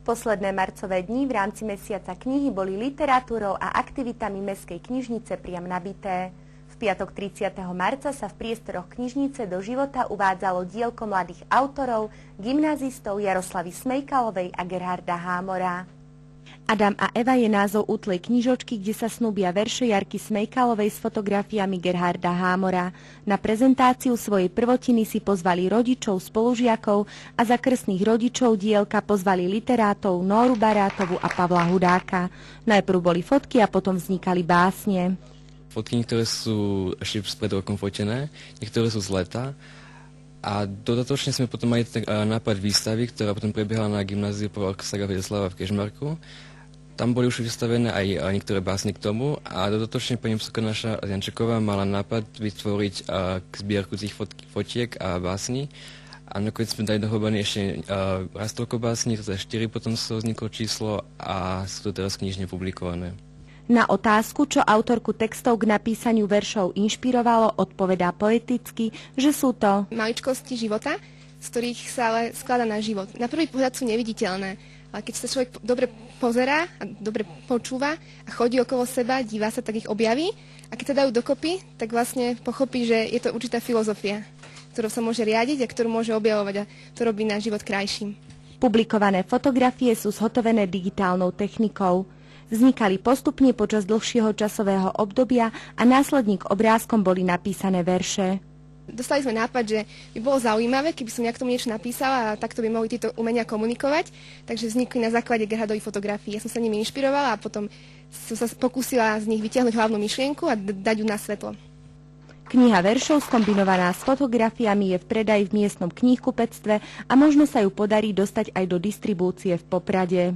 Posledné marcové dni v rámci mesiaca knihy boli literatúrou a aktivitami mestskej knižnice priam nabité. V piatok 30. marca sa v priestoroch knižnice do života uvádzalo dielko mladých autorov, gymnázistov Jaroslavy Smejkalovej a Gerharda Hámora. Adam a Eva je názov útlej knižočky, kde sa snúbia verše Jarky Smejkalovej s fotografiami Gerharda Hámora. Na prezentáciu svojej prvotiny si pozvali rodičov, spolužiakov a za krstných rodičov dielka pozvali literátov Nóru Barátovu a Pavla Hudáka. Najprv boli fotky a potom vznikali básne. Fotky niektoré sú ešte pred rokom fotené, niektoré sú z leta. A dodatočne sme potom mali nápad výstavy, ktorá potom prebiehala na gymnáziu Pavla Saga-Vedeslava v Kežmarku. Tam boli už vystavené aj niektoré básne k tomu a dodatočne pani profesorka naša Jančeková mala nápad vytvoriť zbierku tých fotiek a básni. A nakoniec sme dali dohromady ešte raz toľko básni, to je 4, potom sa vzniklo číslo a sú to teraz knižne publikované. Na otázku, čo autorku textov k napísaniu veršov inšpirovalo, odpovedá poeticky, že sú to maličkosti života, z ktorých sa ale skladá na život. Na prvý pohľad sú neviditeľné, ale keď sa človek dobre pozerá a dobre počúva a chodí okolo seba, díva sa, tak ich objaví. A keď sa dajú dokopy, tak vlastne pochopí, že je to určitá filozofia, ktorou sa môže riadiť a ktorú môže objavovať a to robí náš život krajším. Publikované fotografie sú zhotovené digitálnou technikou. Vznikali postupne počas dlhšieho časového obdobia a následne k obrázkom boli napísané verše. Dostali sme nápad, že by bolo zaujímavé, keby som ja k tomu niečo napísala a takto by mohli tieto umenia komunikovať, takže vznikli na základe Gerhardových fotografií. Ja som sa nimi inšpirovala a potom som sa pokúsila z nich vytiahnuť hlavnú myšlienku a dať ju na svetlo. Kniha veršov skombinovaná s fotografiami je v predaji v miestnom knihkupectve a možno sa ju podarí dostať aj do distribúcie v Poprade.